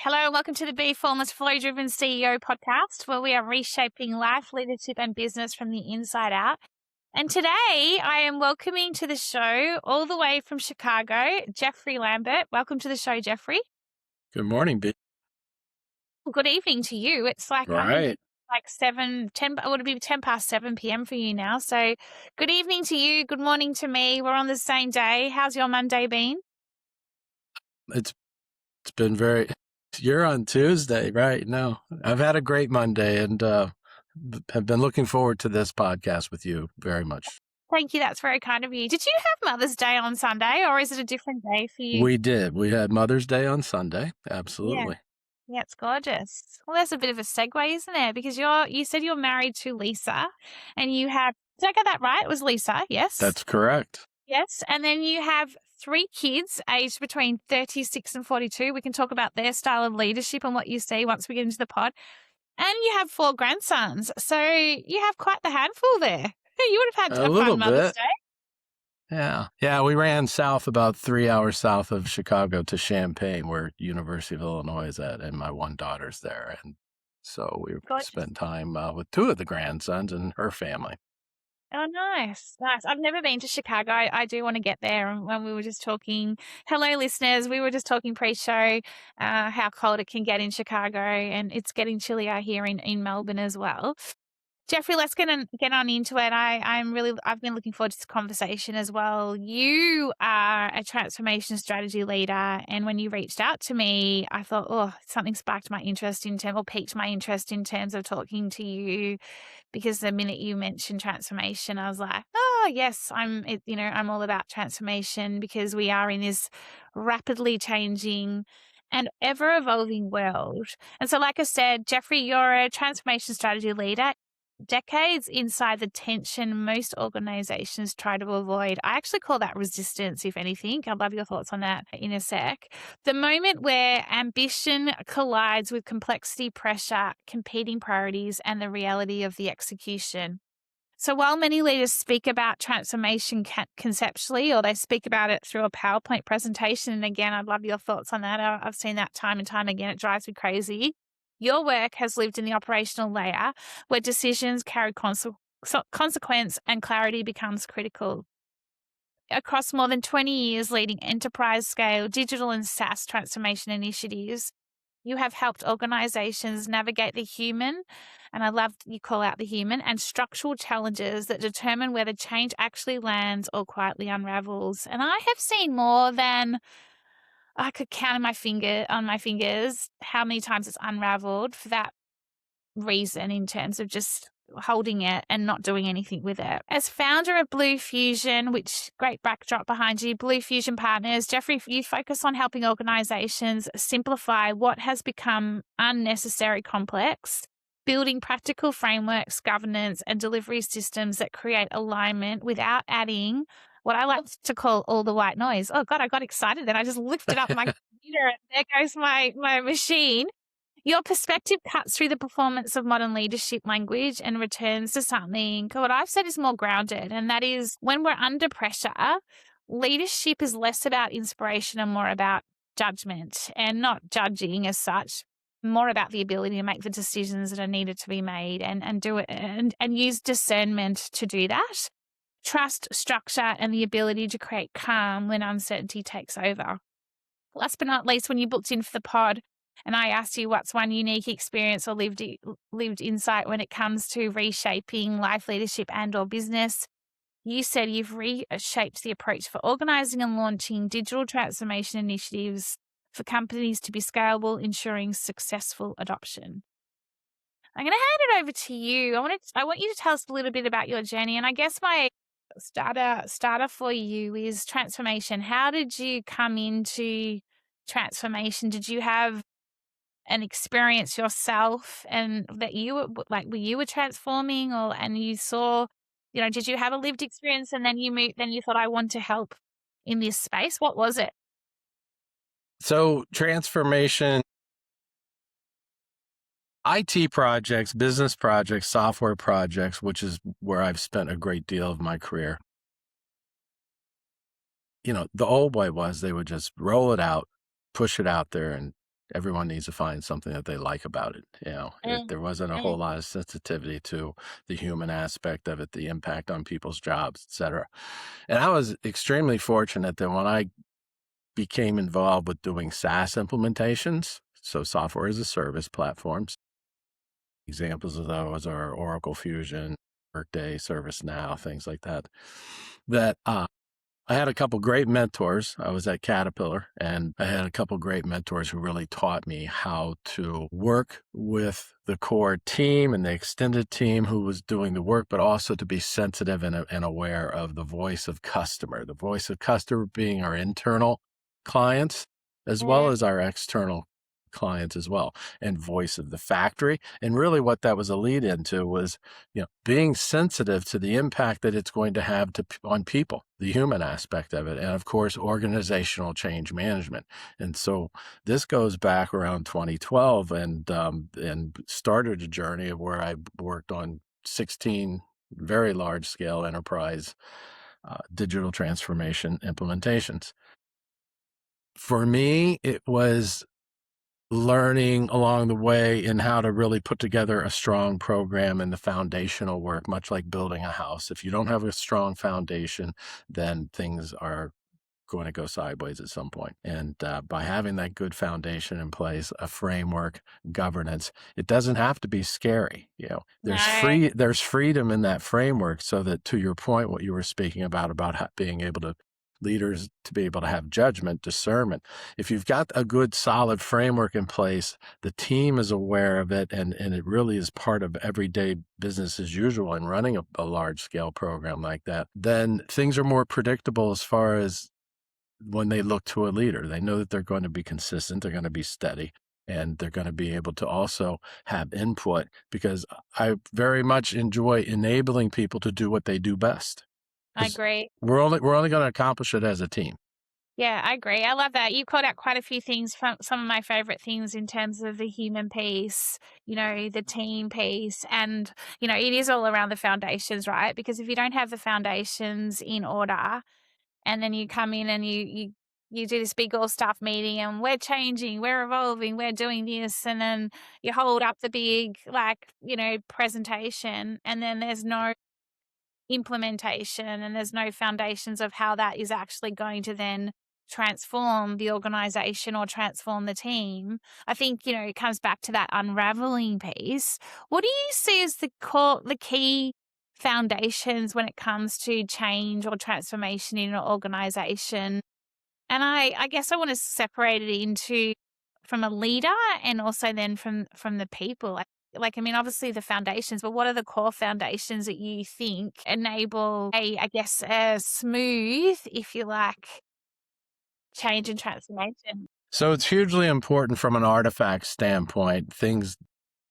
Hello and welcome to the Be Formless Flow Driven CEO podcast, where we are reshaping life, leadership, and business from the inside out. And today I am welcoming to the show, all the way from Chicago, Jeffrey Lambert. Welcome to the show, Jeffrey. Good morning, B. Good evening to you. It's like, I think Right. it's like 10, it would be 10 past 7 p.m. for you now. So good evening to you. Good morning to me. We're on the same day. How's your Monday been? It's been very. You're on Tuesday, right? No, I've had a great Monday and have been looking forward to this podcast with you very much. Thank you. That's very kind of you. Did you have Mother's Day on Sunday, or is it a different day for you? We did. We had Mother's Day on Sunday. Absolutely. Yeah, it's gorgeous. Well, that's a bit of a segue, isn't there? Because you said you're married to Lisa, and you have, did I get that right? It was Lisa, yes? That's correct. Yes. And then you have 3 kids aged between 36 and 42. We can talk about their style of leadership and what you see once we get into the pod. And you have 4 grandsons. So you have quite the handful there. You would have had A a little fun Mother's bit. Day. Yeah. We ran south about 3 hours south of Chicago to Champaign, where University of Illinois is at, and my one daughter's there. And so we Gorgeous. spent time with 2 of the grandsons and her family. Oh, nice. Nice. I've never been to Chicago. I do want to get there. And when we were just talking, hello, listeners, we were just talking pre-show how cold it can get in Chicago, and it's getting chillier here in Melbourne as well. Jeffrey, let's get on into it. I've been looking forward to this conversation as well. You are a transformation strategy leader, and when you reached out to me, I thought, something sparked my interest piqued my interest in terms of talking to you, because the minute you mentioned transformation, I was like, oh yes, I'm all about transformation, because we are in this rapidly changing and ever evolving world. And so, like I said, Jeffrey, you're a transformation strategy leader, decades inside the tension most organizations try to avoid. I actually call that resistance, if anything. I'd love your thoughts on that in a sec. The moment where ambition collides with complexity, pressure, competing priorities, and the reality of the execution. So while many leaders speak about transformation conceptually, or they speak about it through a PowerPoint presentation, and again, I'd love your thoughts on that. I've seen that time and time again. It drives me crazy. Your work has lived in the operational layer, where decisions carry consequence and clarity becomes critical. Across more than 20 years leading enterprise-scale digital and SaaS transformation initiatives, you have helped organizations navigate the human, and I love you call out the human, and structural challenges that determine whether change actually lands or quietly unravels. And I have seen more than I could count on my fingers how many times it's unraveled for that reason, in terms of just holding it and not doing anything with it. As founder of Blue Fusion, which great backdrop behind you, Blue Fusion Partners, Jeffrey, you focus on helping organizations simplify what has become unnecessary complex, building practical frameworks, governance, and delivery systems that create alignment without adding what I like to call all the white noise. Oh God, I got excited then. I just lifted up my computer and there goes my machine. Your perspective cuts through the performance of modern leadership language and returns to something what I've said is more grounded. And that is, when we're under pressure, leadership is less about inspiration and more about judgment, and not judging as such, more about the ability to make the decisions that are needed to be made and do it and use discernment to do that. Trust, structure, and the ability to create calm when uncertainty takes over. Last but not least, when you booked in for the pod and I asked you what's one unique experience or lived insight when it comes to reshaping life, leadership, and or business, you said you've reshaped the approach for organizing and launching digital transformation initiatives for companies to be scalable, ensuring successful adoption. I'm going to hand it over to you. I want you to tell us a little bit about your journey. And I guess my starter for you is transformation. How did you come into transformation? Did you have an experience yourself and that you were transforming, and you saw, did you have a lived experience and then you thought, I want to help in this space? What was it? So transformation, IT projects, business projects, software projects, which is where I've spent a great deal of my career. The old way was they would just roll it out, push it out there, and everyone needs to find something that they like about it. There wasn't a whole lot of sensitivity to the human aspect of it, the impact on people's jobs, etc. And I was extremely fortunate that when I became involved with doing SaaS implementations, so software as a service platforms, examples of those are Oracle Fusion, Workday, ServiceNow, things like that, that I had a couple great mentors. I was at Caterpillar, and I had a couple great mentors who really taught me how to work with the core team and the extended team who was doing the work, but also to be sensitive and aware of the voice of customer being our internal clients as well as our external clients as well, and voice of the factory. And really what that was a lead into was, being sensitive to the impact that it's going to have on people, the human aspect of it, and of course, organizational change management. And so this goes back around 2012 and started a journey of where I worked on 16 very large scale enterprise digital transformation implementations. For me, it was learning along the way in how to really put together a strong program and the foundational work, much like building a house. If you don't have a strong foundation, then things are going to go sideways at some point. And by having that good foundation in place, a framework, governance, it doesn't have to be scary. There's freedom in that framework, so that, to your point, what you were speaking about being able to leaders to be able to have judgment, discernment. If you've got a good, solid framework in place, the team is aware of it, and it really is part of everyday business as usual in running a large-scale program like that, then things are more predictable as far as when they look to a leader. They know that they're going to be consistent, they're going to be steady, and they're going to be able to also have input, because I very much enjoy enabling people to do what they do best. I agree. We're only going to accomplish it as a team. Yeah, I agree. I love that. You called out quite a few things, from some of my favorite things in terms of the human piece, the team piece, and, it is all around the foundations, right? Because if you don't have the foundations in order, and then you come in and you do this big all staff meeting and we're changing, we're evolving, we're doing this, and then you hold up the big, presentation, and then there's no implementation and there's no foundations of how that is actually going to then transform the organization or transform the team. I think, it comes back to that unraveling piece. What do you see as the key foundations when it comes to change or transformation in an organization? And I guess I want to separate it into from a leader and also then from the people. Obviously the foundations, but what are the core foundations that you think enable a smooth, if you like, change and transformation? So it's hugely important from an artifact standpoint. Things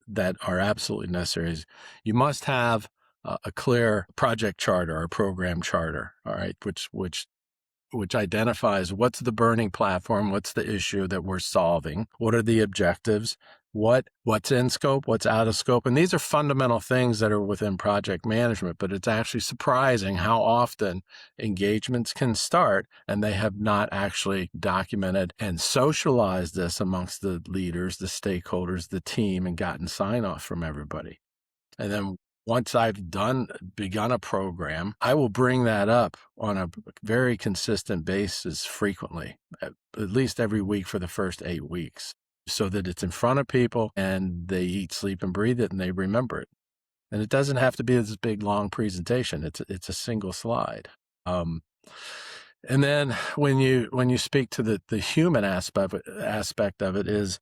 that are absolutely necessary is you must have a clear project charter or program charter, all right, which identifies what's the burning platform, what's the issue that we're solving, what are the objectives, what's in scope, what's out of scope. And these are fundamental things that are within project management, but it's actually surprising how often engagements can start and they have not actually documented and socialized this amongst the leaders, the stakeholders, the team, and gotten sign off from everybody. And then once I've begun a program, I will bring that up on a very consistent basis frequently, at least every week for the first 8 weeks, so that it's in front of people and they eat, sleep, and breathe it, and they remember it. And it doesn't have to be this big, long presentation. It's a single slide. And then when you speak to the human aspect of it is,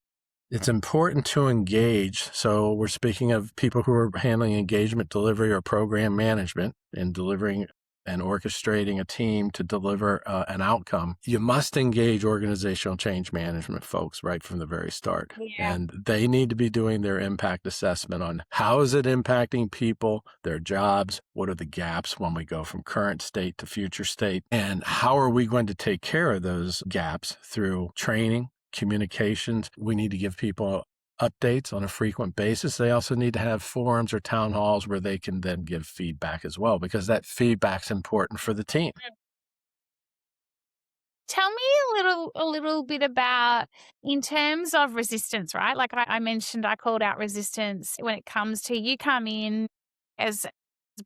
it's important to engage. So we're speaking of people who are handling engagement, delivery, or program management, and delivering and orchestrating a team to deliver an outcome. You must engage organizational change management folks right from the very start. Yeah. And they need to be doing their impact assessment on how is it impacting people, their jobs, what are the gaps when we go from current state to future state, and how are we going to take care of those gaps through training, communications. We need to give people updates on a frequent basis. They also need to have forums or town halls where they can then give feedback as well, because that feedback's important for the team. Tell me a little bit about in terms of resistance, right? Like I mentioned, I called out resistance when it comes to you come in as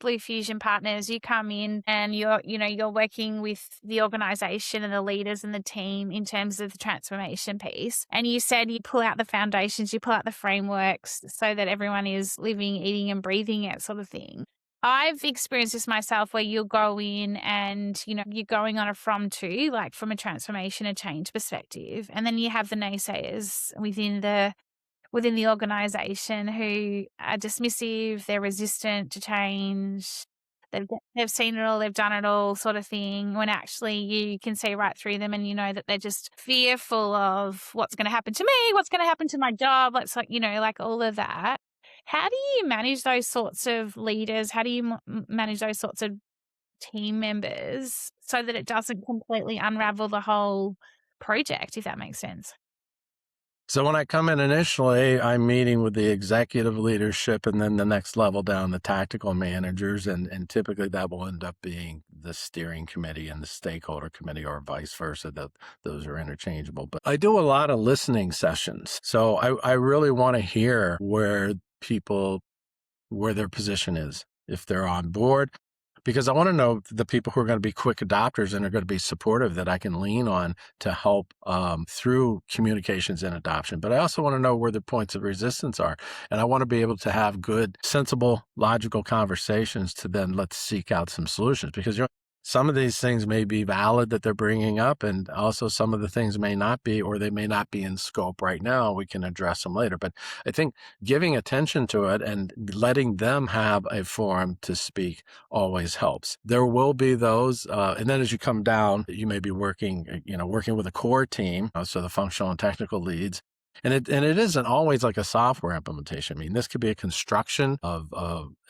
Blue Fusion partners, you come in and you're working with the organization and the leaders and the team in terms of the transformation piece. And you said you pull out the foundations, you pull out the frameworks so that everyone is living, eating and breathing it sort of thing. I've experienced this myself where you'll go in and, you're going on a from to, like from a transformation, a change perspective. And then you have the naysayers within the organization who are dismissive, they're resistant to change. They've seen it all, they've done it all sort of thing, when actually you can see right through them and you know that they're just fearful of what's going to happen to me, what's going to happen to my job, like all of that. How do you manage those sorts of leaders? How do you manage those sorts of team members so that it doesn't completely unravel the whole project, if that makes sense? So when I come in initially, I'm meeting with the executive leadership and then the next level down, the tactical managers. And typically that will end up being the steering committee and the stakeholder committee or vice versa. Those are interchangeable. But I do a lot of listening sessions. So I really want to hear where their position is, if they're on board, because I want to know the people who are going to be quick adopters and are going to be supportive that I can lean on to help through communications and adoption. But I also want to know where the points of resistance are. And I want to be able to have good, sensible, logical conversations to then let's seek out some solutions, because some of these things may be valid that they're bringing up, and also some of the things may not be, or they may not be in scope right now. We can address them later. But I think giving attention to it and letting them have a forum to speak always helps. There will be those, and then as you come down, you may be working with a core team, so the functional and technical leads. And it isn't always like a software implementation. I mean, this could be a construction of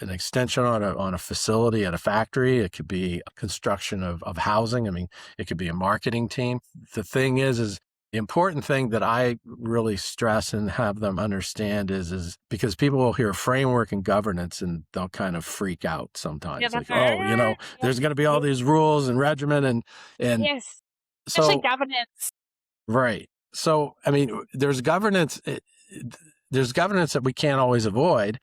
an extension on a facility at a factory. It could be a construction of housing. I mean, it could be a marketing team. The thing is the important thing that I really stress and have them understand is because people will hear framework and governance and they'll kind of freak out sometimes. Like, there's going to be all these rules and regimen and Yes, especially so governance. right. So, I mean, there's governance that we can't always avoid.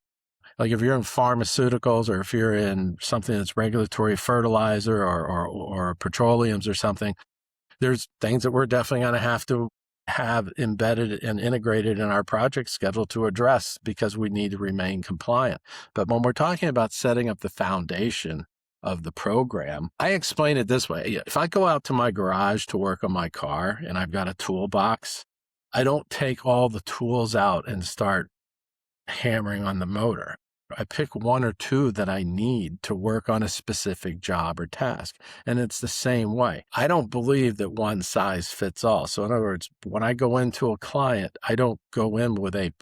Like if you're in pharmaceuticals or if you're in something that's regulatory fertilizer or petroleums or something, there's things that we're definitely going to have embedded and integrated in our project schedule to address because we need to remain compliant. But when we're talking about setting up the foundation of the program, I explain it this way. If I go out to my garage to work on my car and I've got a toolbox, I don't take all the tools out and start hammering on the motor. I pick one or two that I need to work on a specific job or task. And it's the same way. I don't believe that one size fits all. So in other words, when I go into a client, I don't go in with a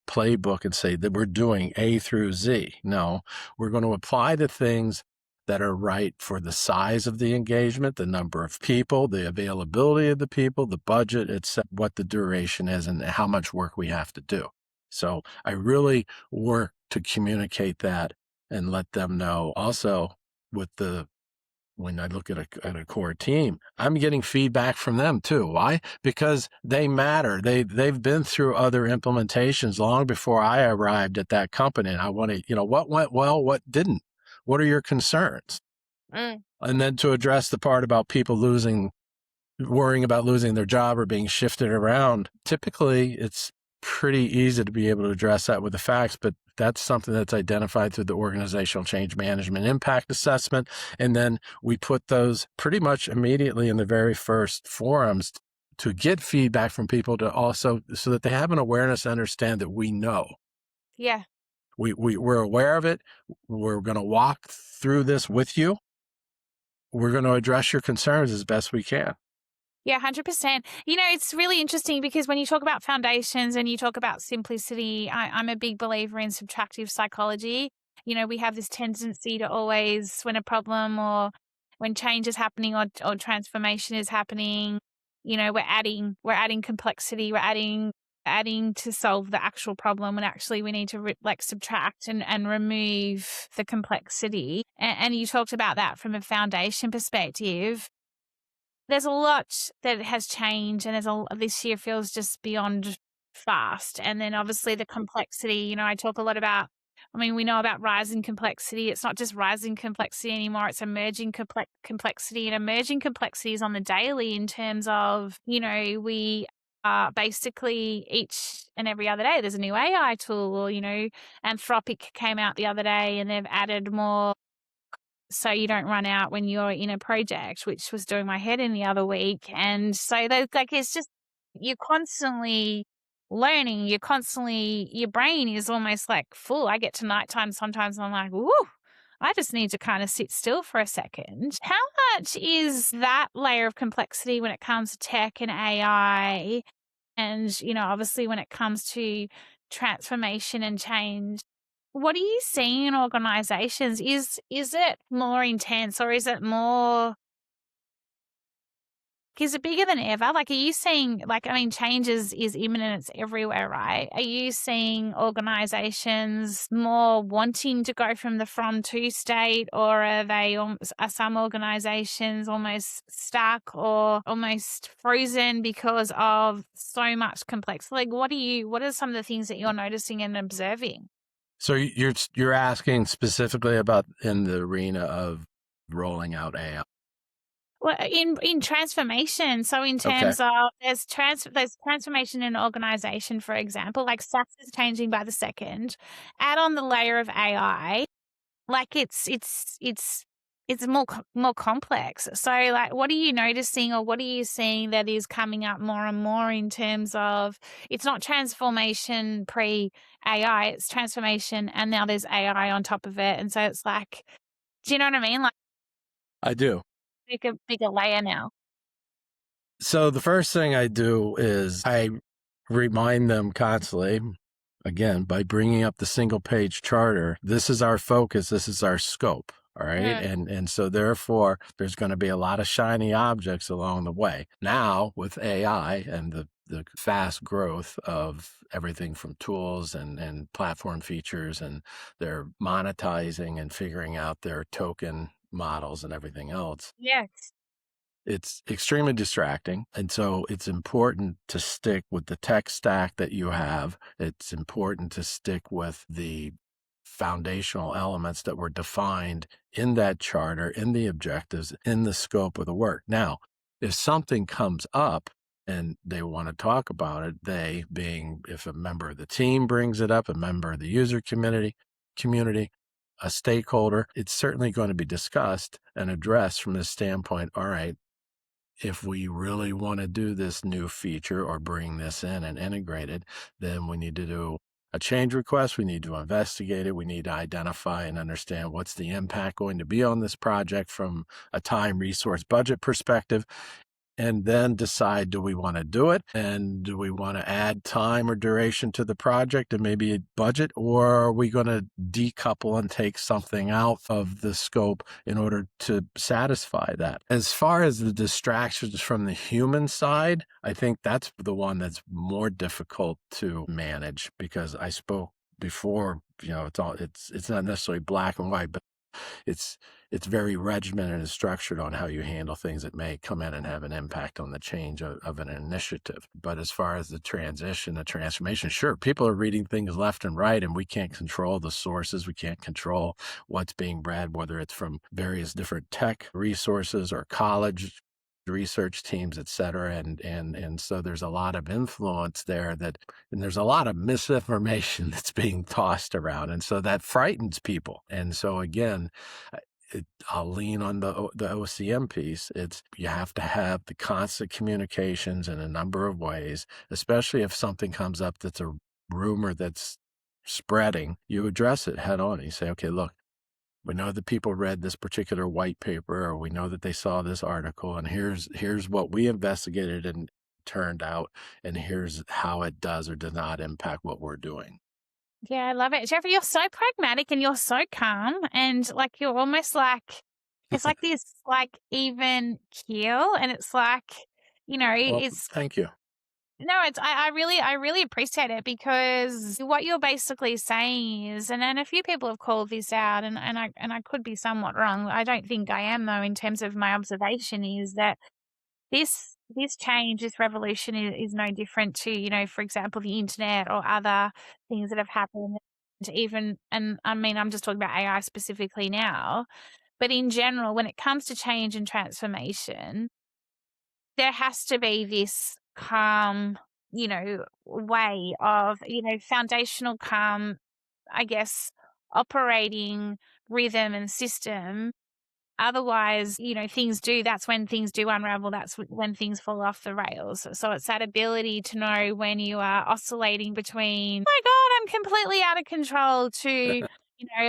playbook and say that we're doing A through Z. No, we're going to apply the things that are right for the size of the engagement, the number of people, the availability of the people, the budget, it's what the duration is and how much work we have to do. So I really work to communicate that and let them know. Also, when I look at a core team, I'm getting feedback from them too. Why? Because they matter. They've been through other implementations long before I arrived at that company. And I want to, what went well, what didn't? What are your concerns? And then to address the part about people worrying about losing their job or being shifted around, typically it's pretty easy to be able to address that with the facts, but that's something that's identified through the organizational change management impact assessment. And then we put those pretty much immediately in the very first forums to get feedback from people to also, so that they have an awareness and understand that we know. Yeah. We're aware of it. We're going to walk through this with you. We're going to address your concerns as best we can. Yeah, 100%. It's really interesting because when you talk about foundations and you talk about simplicity, I'm a big believer in subtractive psychology. We have this tendency to always, when a problem or when change is happening or transformation is happening, we're adding complexity, we're adding to solve the actual problem, when actually we need to subtract and remove the complexity. And you talked about that from a foundation perspective. there's a lot that has changed, and this year feels just beyond fast. And then obviously the complexity, I talk a lot about, we know about rising complexity. It's not just rising complexity anymore, it's emerging complexity. And emerging complexity is on the daily in terms of, we basically each and every other day there's a new AI tool, or, Anthropic came out the other day and they've added more so you don't run out when you're in a project, which was doing my head in the other week. And so it's just, you're constantly learning, your brain is almost like full. I get to nighttime sometimes and I'm like, woo, I just need to kind of sit still for a second. How much is that layer of complexity when it comes to tech and AI? And, obviously when it comes to transformation and change, what are you seeing in organizations? Is it more intense, or is it bigger than ever? Like, are you seeing, change is imminent, it's everywhere, right? Are you seeing organizations more wanting to go from the from to state, or are some organizations almost stuck or almost frozen because of so much complexity? Like, what are some of the things that you're noticing and observing? So you're asking specifically about in the arena of rolling out AI. Well, in transformation, so in Okay. terms of there's transformation in an organization, for example, like SaaS is changing by the second. Add on the layer of AI, like it's more complex. So, like, what are you noticing, or what are you seeing that is coming up more and more in terms of it's not transformation pre AI, it's transformation, and now there's AI on top of it, and so it's like, do you know what I mean? Like, I do. bigger layer now. So the first thing I do is I remind them constantly, again, by bringing up the single page charter, this is our focus, this is our scope. All right. And so therefore there's going to be a lot of shiny objects along the way. Now with AI and the fast growth of everything from tools and platform features, and they're monetizing and figuring out their token models and everything else, Yes. it's extremely distracting. And so it's important to stick with the tech stack that you have. It's important to stick with the foundational elements that were defined in that charter, in the objectives, in the scope of the work. Now, if something comes up and they want to talk about it, they being, if a member of the team brings it up, a member of the user community, a stakeholder, it's certainly going to be discussed and addressed from the standpoint, all right, if we really want to do this new feature or bring this in and integrate it, then we need to do a change request. We need to investigate it. We need to identify and understand what's the impact going to be on this project from a time, resource, budget perspective, and then decide, do we want to do it? And do we want to add time or duration to the project and maybe a budget? Or are we going to decouple and take something out of the scope in order to satisfy that? As far as the distractions from the human side, I think that's the one that's more difficult to manage, because I spoke before, it's not necessarily black and white, but it's very regimented and structured on how you handle things that may come in and have an impact on the change of an initiative. But as far as the transition, the transformation, sure, people are reading things left and right, and we can't control the sources. We can't control what's being read, whether it's from various different tech resources or college research teams, et cetera. And so there's a lot of influence there and there's a lot of misinformation that's being tossed around. And so that frightens people. And so again, I'll lean on the OCM piece. You have to have the constant communications in a number of ways, especially if something comes up that's a rumor that's spreading. You address it head on. You say, okay, look, we know that people read this particular white paper, or we know that they saw this article, and here's what we investigated and turned out, and here's how it does or does not impact what we're doing. Yeah, I love it. Jeffrey, you're so pragmatic and you're so calm, and like you're almost like it's like this like even keel, and it's like, Well, it's thank you. no, it's I really appreciate it, because what you're basically saying is, and then a few people have called this out, and I could be somewhat wrong. I don't think I am, though, in terms of my observation, is that this change, this revolution is no different to, for example, the internet or other things that have happened. Even, and I mean, I'm just talking about AI specifically now, but in general, when it comes to change and transformation, there has to be this calm, way of, foundational calm, I guess, operating rhythm and system. Otherwise, that's when things do unravel. That's when things fall off the rails. So it's that ability to know when you are oscillating between, oh my God, I'm completely out of control, to,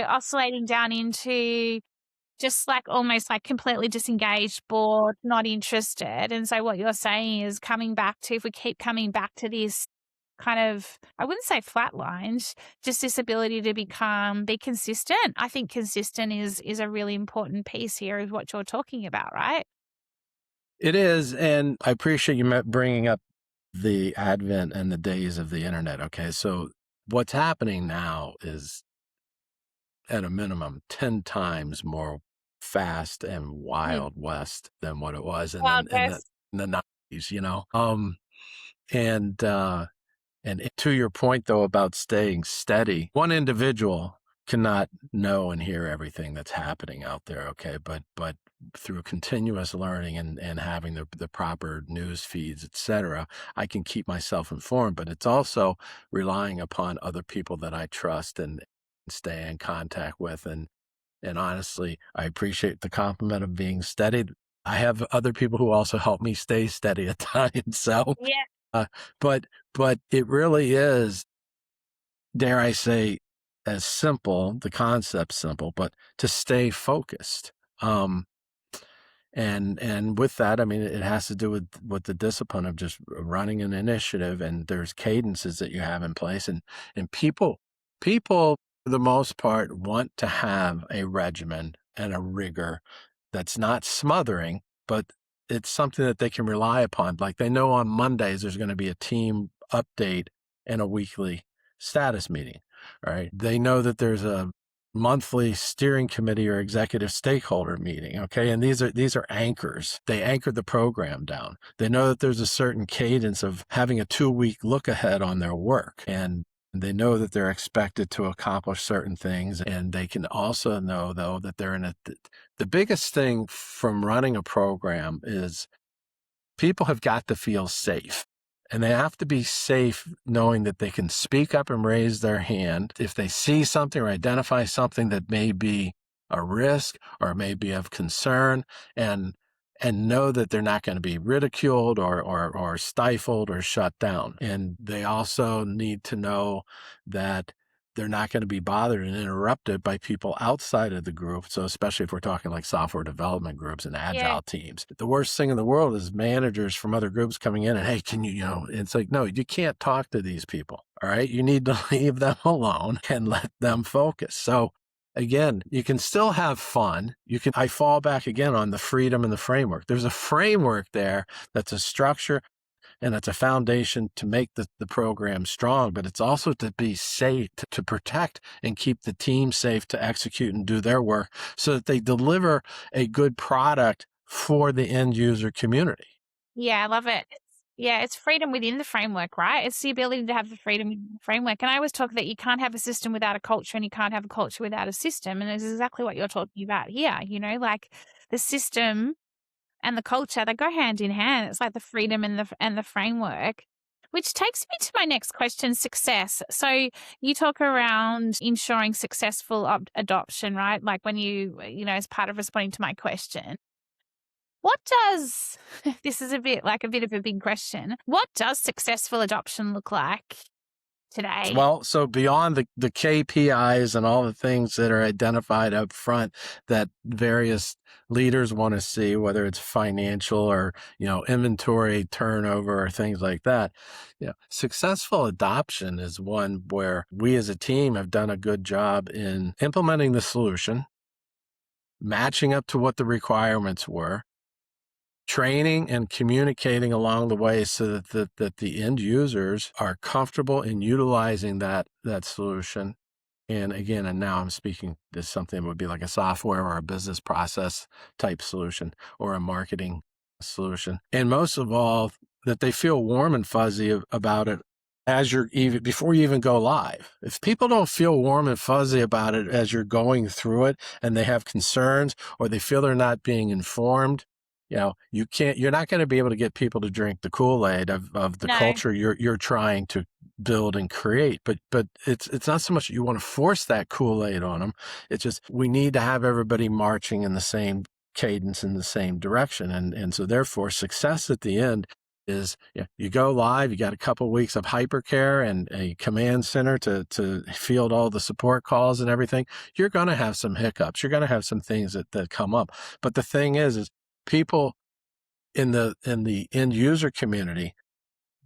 oscillating down into just like almost like completely disengaged, bored, not interested. And so what you're saying is coming back to, if we keep coming back to this kind of, I wouldn't say flatlined, just this ability to be consistent. I think consistent is a really important piece here of what you're talking about, right? It is, and I appreciate you bringing up the advent and the days of the internet. Okay, so what's happening now is at a minimum 10 times more fast and Mm. wild west than what it was in Wild the in the West. in the 90s, and to your point though about staying steady, one individual cannot know and hear everything that's happening out there, okay? But through continuous learning and having the proper news feeds, etc., I can keep myself informed, but it's also relying upon other people that I trust and stay in contact with. And honestly, I appreciate the compliment of being steady. I have other people who also help me stay steady at times. So, Yeah. uh, but it really is, dare I say, as simple. The concept's simple, but to stay focused. And with that, I mean, it has to do with the discipline of just running an initiative, and there's cadences that you have in place, and people for the most part want to have a regimen and a rigor that's not smothering, but it's something that they can rely upon. Like they know on Mondays there's going to be a team update and a weekly status meeting, right? They know that there's a monthly steering committee or executive stakeholder meeting. Okay. And these are anchors. They anchor the program down. They know that there's a certain cadence of having a 2-week look ahead on their work. And they know that they're expected to accomplish certain things. And they can also know, though, that they're the biggest thing from running a program is people have got to feel safe. And they have to be safe knowing that they can speak up and raise their hand if they see something or identify something that may be a risk or may be of concern, and know that they're not going to be ridiculed or stifled or shut down. And they also need to know that they're not going to be bothered and interrupted by people outside of the group. So especially if we're talking like software development groups and Yeah. agile teams, the worst thing in the world is managers from other groups coming in and, hey, can it's like, no, you can't talk to these people. All right. You need to leave them alone and let them focus. So again, you can still have fun. I fall back again on the freedom and the framework. There's a framework there that's a structure and it's a foundation to make the program strong, but it's also to be safe, to protect and keep the team safe to execute and do their work so that they deliver a good product for the end user community. Yeah, I love it. It's freedom within the framework, right? It's the ability to have the freedom within the framework. And I always talk that you can't have a system without a culture, and you can't have a culture without a system. And it's exactly what you're talking about here, like the system and the culture, they go hand in hand. It's like the freedom and the framework, which takes me to my next question, success. So you talk around ensuring successful adoption, right? Like when as part of responding to my question. What does this is a bit of a big question. What does successful adoption look like today? Well, so beyond the KPIs and all the things that are identified up front that various leaders want to see, whether it's financial or, inventory turnover or things like that, successful adoption is one where we as a team have done a good job in implementing the solution, matching up to what the requirements were, training and communicating along the way so that the end users are comfortable in utilizing that solution. And again, and now I'm speaking to something that would be like a software or a business process type solution or a marketing solution. And most of all, that they feel warm and fuzzy about it as you're even before you even go live. If people don't feel warm and fuzzy about it as you're going through it and they have concerns or they feel they're not being informed, you're not going to be able to get people to drink the Kool-Aid of the No. culture you're trying to build and create. But it's not so much that you want to force that Kool-Aid on them. It's just we need to have everybody marching in the same cadence in the same direction. And so therefore success at the end is you go live, you got a couple of weeks of hypercare and a command center to field all the support calls and everything. You're going to have some hiccups. You're going to have some things that come up. But the thing is people in the end user community,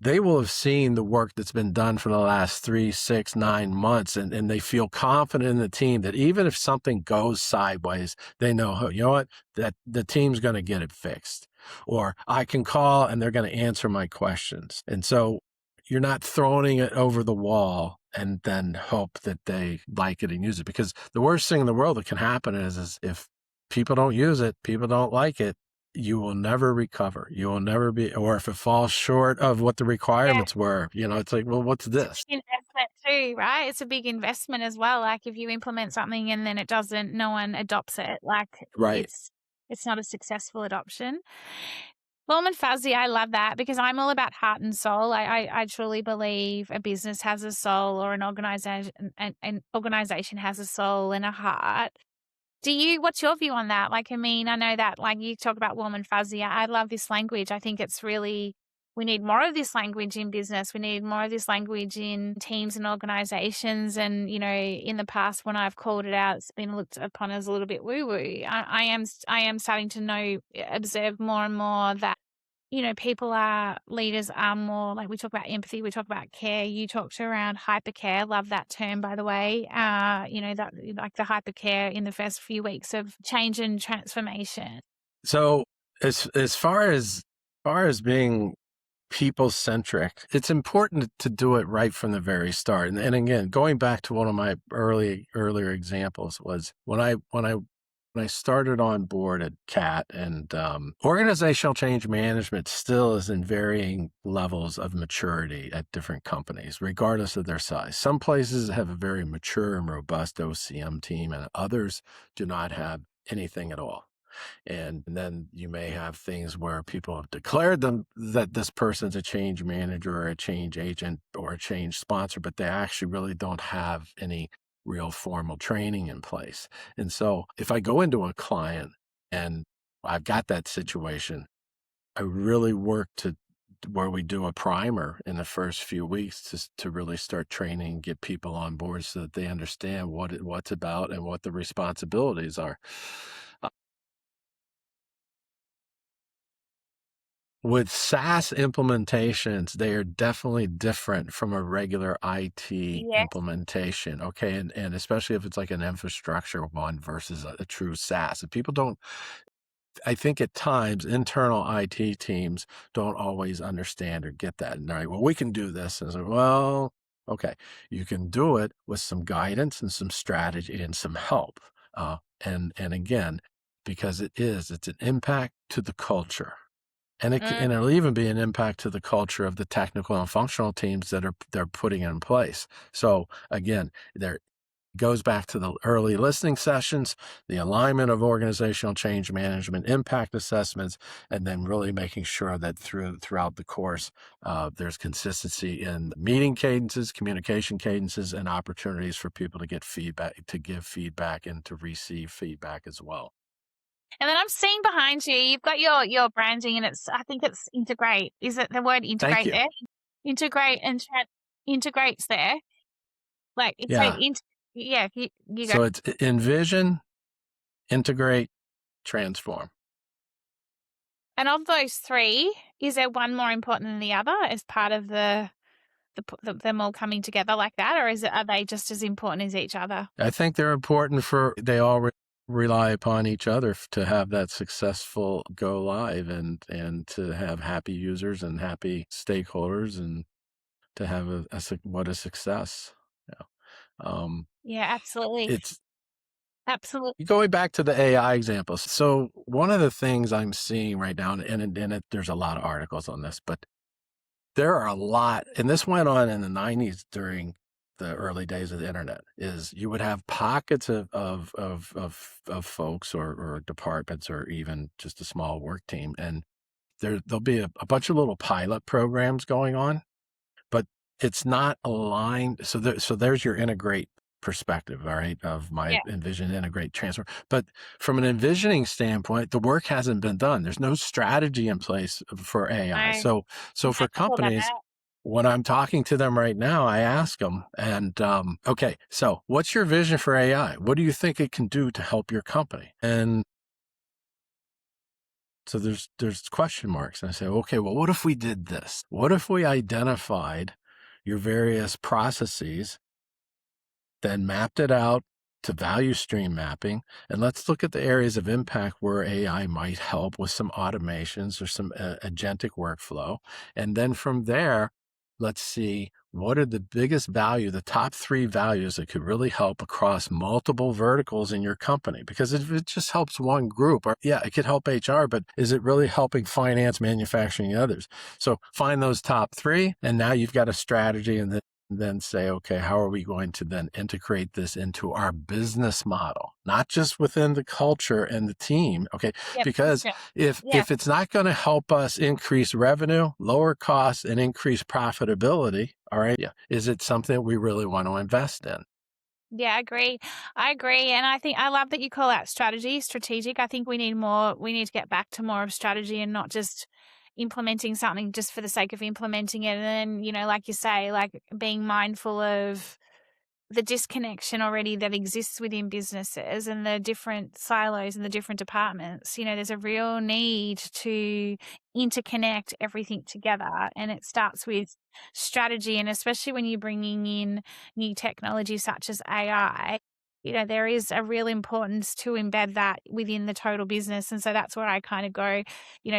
they will have seen the work that's been done for the last 3, 6, 9 months, and they feel confident in the team that even if something goes sideways, they know, oh, you know what, that the team's going to get it fixed. Or I can call and they're going to answer my questions. And so you're not throwing it over the wall and then hope that they like it and use it. Because the worst thing in the world that can happen is if people don't use it, people don't like it, you will never recover. You will never be, or if it falls short of what the Yeah. requirements were, it's like, well, what's It's a this? big investment too, right? It's a big investment as well. Like if you implement something and then it doesn't, no one adopts it. Like Right. it's not a successful adoption. Warm and fuzzy, I love that because I'm all about heart and soul. I truly believe a business has a soul or an organization has a soul and a heart. What's your view on that? Like, I mean, I know that like you talk about warm and fuzzy. I love this language. I think it's really, we need more of this language in business. We need more of this language in teams and organizations. And, in the past when I've called it out, it's been looked upon as a little bit woo woo. I am starting to observe more and more that leaders are more like we talk about empathy, we talk about care. You talked around hypercare. Love that term, by the way. That like the hypercare in the first few weeks of change and transformation. So as far as being people centric, it's important to do it right from the very start. And again, going back to one of my earlier examples was when I started on board at CAT, and organizational change management still is in varying levels of maturity at different companies, regardless of their size. Some places have a very mature and robust OCM team, and others do not have anything at all. And then you may have things where people have declared them that this person's a change manager or a change agent or a change sponsor, but they actually really don't have any real formal training in place. And so if I go into a client and I've got that situation, I really work to where we do a primer in the first few weeks to really start training, get people on board so that they understand what's about and what the responsibilities are. With SaaS implementations, they are definitely different from a regular IT Yes. implementation, okay? And especially if it's like an infrastructure one versus a true SaaS. And people don't, I think at times, internal IT teams don't always understand or get that. And they're like, well, we can do this. And it's like, well, okay, you can do it with some guidance and some strategy and some help. And again, because it's an impact to the culture. And it'll even be an impact to the culture of the technical and functional teams that they're putting in place. So again, there goes back to the early listening sessions, the alignment of organizational change management, impact assessments, and then really making sure that throughout the course, there's consistency in meeting cadences, communication cadences, and opportunities for people to get feedback, to give feedback, and to receive feedback as well. And then I'm seeing behind you, you've got your branding, and I think it's integrate. Is it the word Thank integrate you. there? Integrate and integrates there. Like it's Yeah. yeah. You go. So it's envision, integrate, transform. And of those three, is there one more important than the other as part of them all coming together like that, or are they just as important as each other? I think they're important they all rely upon each other to have that successful go live and to have happy users and happy stakeholders and to have what a success. Yeah. Yeah, absolutely. It's Absolutely. Going back to the AI examples, so one of the things I'm seeing right now, and there's a lot of articles on this, but there are a lot, and this went on in the 90s during the early days of the internet, is you would have pockets of folks or departments or even just a small work team, and there'll be a bunch of little pilot programs going on, but it's not aligned. So there's your integrate perspective, all right, of my Yeah. envision, integrate, transfer. But from an envisioning standpoint, the work hasn't been done. There's no strategy in place for AI. No. So I for call that companies, out. when I'm talking to them right now, I ask them, and okay, so what's your vision for AI? What do you think it can do to help your company? And so there's question marks. And I say, okay, well, what if we did this? What if we identified your various processes, then mapped it out to value stream mapping, and let's look at the areas of impact where AI might help with some automations or some agentic workflow. And then from there, let's see what are the biggest value, the top 3 values that could really help across multiple verticals in your company. Because if it just helps one group, or yeah, it could help HR, but is it really helping finance, manufacturing, and others? So find those top 3, and now you've got a strategy, and then say, okay, how are we going to then integrate this into our business model, not just within the culture and the team? Okay, Yep. because Yeah. if Yeah. it's not going to help us increase revenue, lower costs, and increase profitability, all right, yeah, is it something we really want to invest in? Yeah, I agree. I agree. And I think I love that you call out strategic. I think we need more, we need to get back to more of strategy and not just implementing something just for the sake of implementing it. And then, like you say, like being mindful of the disconnection already that exists within businesses and the different silos and the different departments. There's a real need to interconnect everything together, and it starts with strategy. And especially when you're bringing in new technology such as AI, there is a real importance to embed that within the total business. And so that's where I kind of go,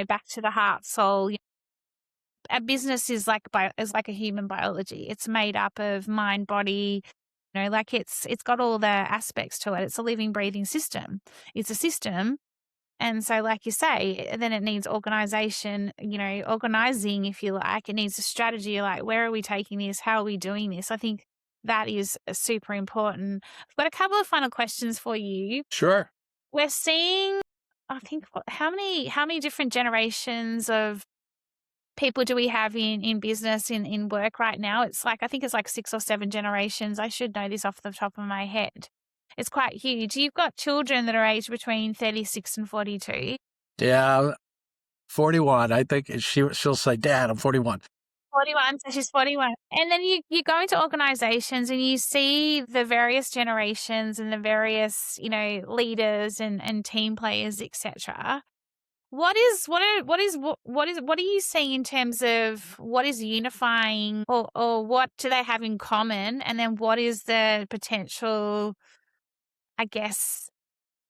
back to the heart, soul. A business is like a human biology. It's made up of mind, body, like it's got all the aspects to it. It's a living, breathing system. It's a system. And so, like you say, then it needs organization, organizing, if you like. It needs a strategy, like where are we taking this? How are we doing this? I think that is super important. I've got a couple of final questions for you. Sure. We're seeing, I think, how many different generations of people do we have in business, in work right now? I think it's like 6 or 7 generations. I should know this off the top of my head. It's quite huge. You've got children that are aged between 36 and 42. Yeah, 41. I think she'll say, Dad, I'm 41. 41, so she's 41. And then you go into organizations and you see the various generations and the various, leaders and team players, etc. What are you seeing in terms of what is unifying, or what do they have in common? And then what is the potential, I guess,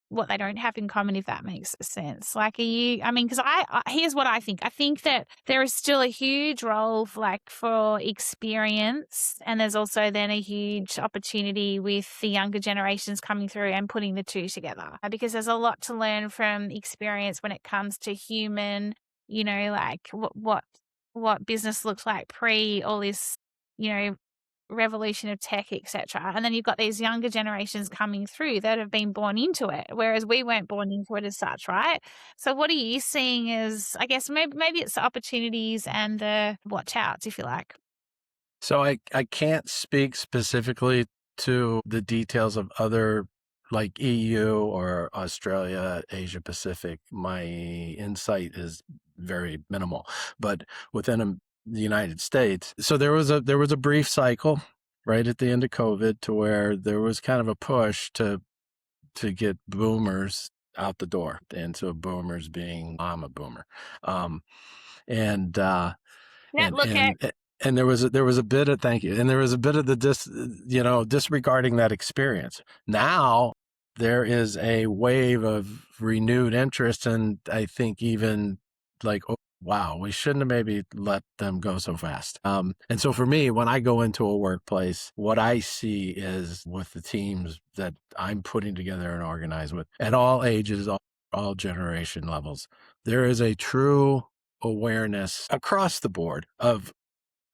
what they don't have in common, if that makes sense? Like, because here's what I think. I think that there is still a huge role for experience, and there's also then a huge opportunity with the younger generations coming through and putting the two together, because there's a lot to learn from experience when it comes to human, like what business looked like pre all this, you know, revolution of tech, etc. And then you've got these younger generations coming through that have been born into it, whereas we weren't born into it as such, right? So what are you seeing as, I guess, maybe it's the opportunities and the watch outs, if you like? So I can't speak specifically to the details of other like EU or Australia, Asia Pacific. My insight is very minimal, but within the United States, so there was a brief cycle right at the end of COVID to where there was kind of a push to get boomers out the door, and so boomers being I'm a boomer, um, and Yeah, and look at and and there was a bit of thank you, and there was a bit of the disregarding that experience. Now there is a wave of renewed interest, and I think even like wow, we shouldn't have maybe let them go so fast. And so for me, when I go into a workplace, what I see is with the teams that I'm putting together and organize with at all ages, all generation levels, there is a true awareness across the board of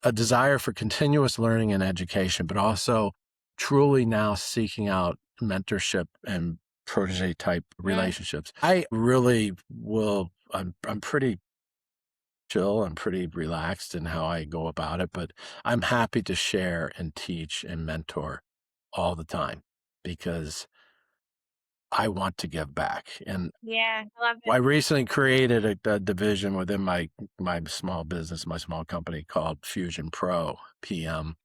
a desire for continuous learning and education, but also truly now seeking out mentorship and protege type relationships. I really will, I'm pretty chill. I'm pretty relaxed in how I go about it, but I'm happy to share and teach and mentor all the time because I want to give back. And Yeah, I love I it. recently created a division within my small business, my small company called Fusion Pro PM,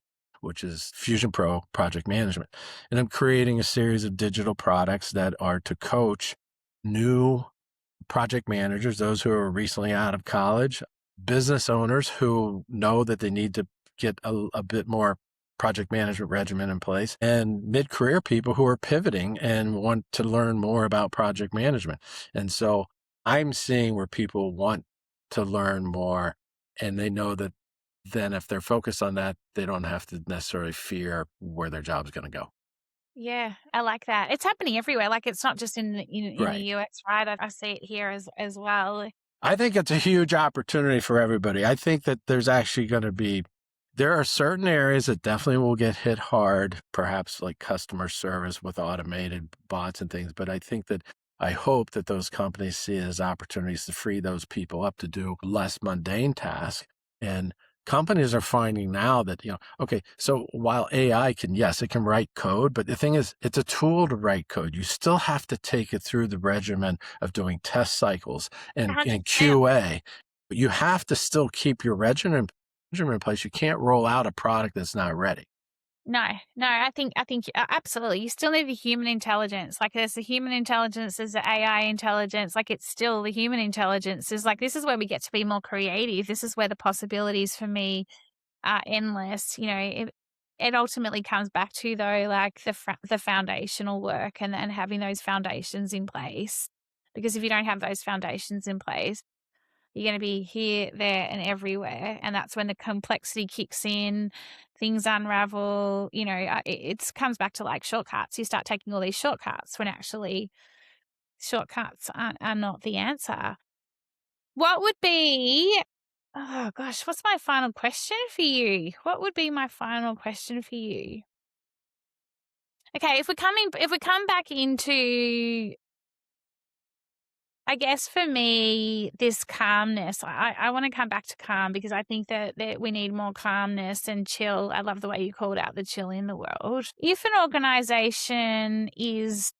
which is Fusion Pro Project Management. And I'm creating a series of digital products that are to coach new project managers, those who are recently out of college, business owners who know that they need to get a bit more project management regimen in place, and mid-career people who are pivoting and want to learn more about project management. And so I'm seeing where people want to learn more, and they know that then if they're focused on that, they don't have to necessarily fear where their job's going to go. Yeah, I like that. It's happening everywhere. Like it's not just in the Right. US, right? I see it here as well. I think it's a huge opportunity for everybody. I think that there's actually going to be, there are certain areas that definitely will get hit hard, perhaps like customer service with automated bots and things. But I think that I hope that those companies see it as opportunities to free those people up to do less mundane tasks. And companies are finding now that, okay, so while AI can, yes, it can write code, but the thing is, it's a tool to write code. You still have to take it through the regimen of doing test cycles and 100%. QA. But you have to still keep your regimen in place. You can't roll out a product that's not ready. No, no, I think absolutely. You still need the human intelligence. Like there's the human intelligence, there's the AI intelligence. Like it's still the human intelligence. Is like this is where we get to be more creative. This is where the possibilities for me are endless. It ultimately comes back to though like the foundational work and having those foundations in place. Because if you don't have those foundations in place, you're going to be here, there, and everywhere. And that's when the complexity kicks in, things unravel. It comes back to like shortcuts. You start taking all these shortcuts when actually shortcuts are not the answer. What would be, oh gosh, what's my final question for you? What would be my final question for you? Okay, if we come back into, I guess for me, this calmness, I want to come back to calm because I think that we need more calmness and chill. I love the way you called out the chill in the world. If an organization is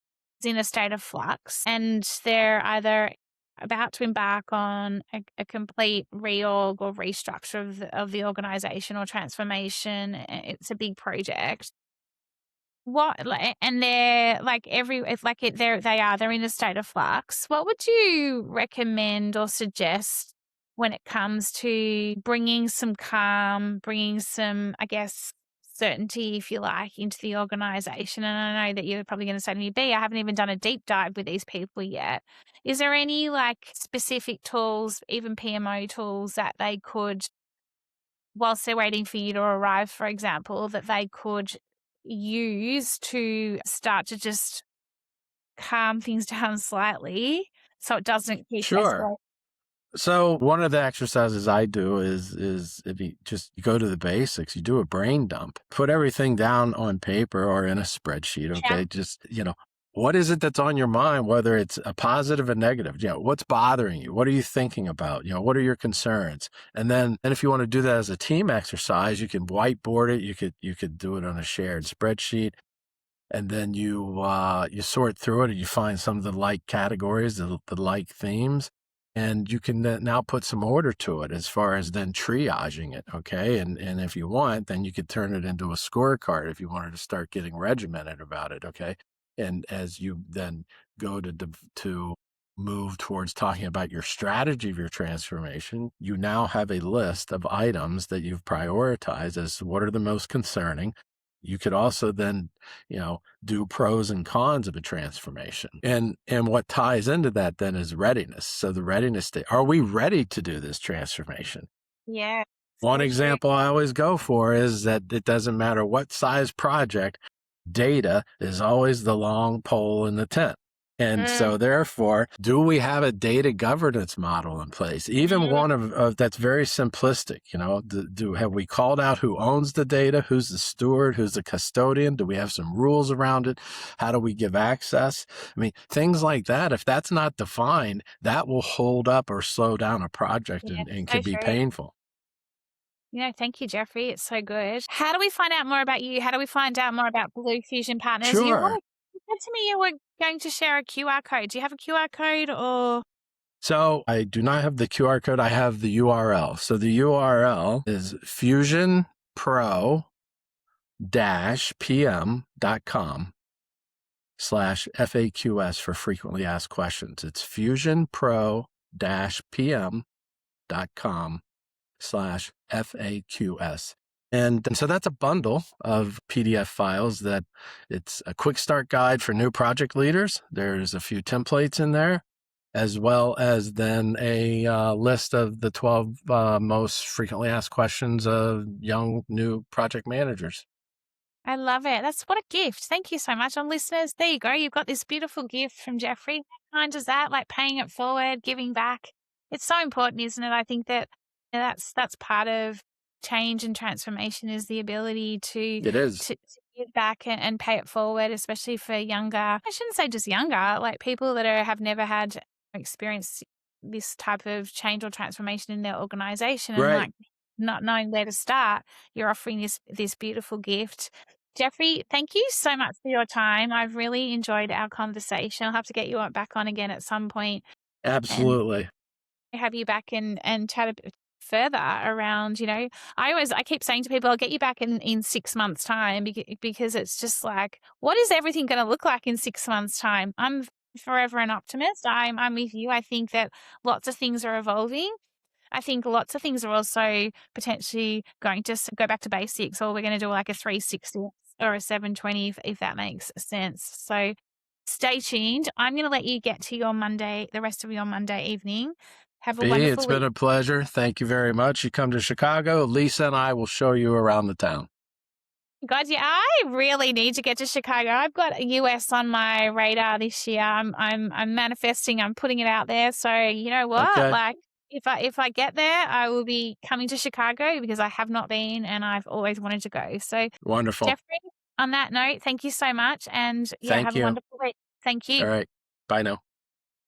in a state of flux and they're either about to embark on a complete reorg or restructure of the organization or transformation, it's a big project. And they're like it's like they're in a state of flux. What would you recommend or suggest when it comes to bringing some calm, bringing some, I guess, certainty, if you like, into the organization? And I know that you're probably going to say to me, B, I haven't even done a deep dive with these people yet. Is there any like specific tools, even PMO tools that they could, whilst they're waiting for you to arrive, for example, that they could use to start to just calm things down slightly so it doesn't keep Sure. escalating? So one of the exercises I do is if you go to the basics, you do a brain dump, put everything down on paper or in a spreadsheet. Yeah. Okay. Just, what is it that's on your mind, whether it's a positive or negative? What's bothering you? What are you thinking about? What are your concerns? And if you want to do that as a team exercise, you can whiteboard it. You could do it on a shared spreadsheet. And then you sort through it and you find some of the like categories, the like themes, and you can now put some order to it as far as then triaging it. Okay. And if you want, then you could turn it into a scorecard if you wanted to start getting regimented about it. Okay. And as you then go to move towards talking about your strategy of your transformation, you now have a list of items that you've prioritized as what are the most concerning. You could also then, do pros and cons of a transformation. And what ties into that then is readiness. So the readiness state, are we ready to do this transformation? Yeah. One So true. example I always go for is that it doesn't matter what size project, data is always the long pole in the tent. And so therefore, do we have a data governance model in place? Even one of that's very simplistic, have we called out who owns the data, who's the steward, who's the custodian? Do we have some rules around it? How do we give access? I mean, things like that, if that's not defined, that will hold up or slow down a project Yeah, and so could be true. painful. Thank you, Jeffrey. It's so good. How do we find out more about you? How do we find out more about Blue Fusion Partners? Sure. You said to me you were going to share a QR code. Do you have a QR code or? So I do not have the QR code. I have the URL. So the URL is fusionpro-pm.com/FAQS for frequently asked questions. It's fusionpro-pm.com/FAQS. And so that's a bundle of PDF files that it's a quick start guide for new project leaders. There's a few templates in there, as well as then a list of the 12 most frequently asked questions of young new project managers. I love it. That's what a gift. Thank you so much. And listeners, there you go. You've got this beautiful gift from Jeffrey. How kind is that? Like paying it forward, giving back. It's so important, isn't it? I think that that's part of change and transformation is the ability to It is. to, to give back and pay it forward, especially for younger. I shouldn't say just younger, like people that have never had experience this type of change or transformation in their organization and Right. like not knowing where to start. You're offering this beautiful gift. Jeffrey, thank you so much for your time. I've really enjoyed our conversation. I'll have to get you back on again at some point and Absolutely. have you back and chat a bit further around, I keep saying to people, I'll get you back in 6 months' time because it's just like, what is everything going to look like in 6 months' time? I'm forever an optimist. I'm with you. I think that lots of things are evolving. I think lots of things are also potentially going to go back to basics, or we're going to do like a 360 or a 720 if that makes sense. So stay tuned. I'm going to let you get to your Monday, the rest of your Monday evening. Have a It's wonderful been week. a pleasure. Thank you very much. You come to Chicago, Lisa and I will show you around the town. God, yeah, I really need to get to Chicago. I've got US on my radar this year. I'm manifesting. I'm putting it out there. So you know what? Okay. Like if I get there, I will be coming to Chicago because I have not been and I've always wanted to go. So Wonderful. Jeffrey, on that note, thank you so much, and yeah, Thank have a you. wonderful week. Thank All you. right. Bye now.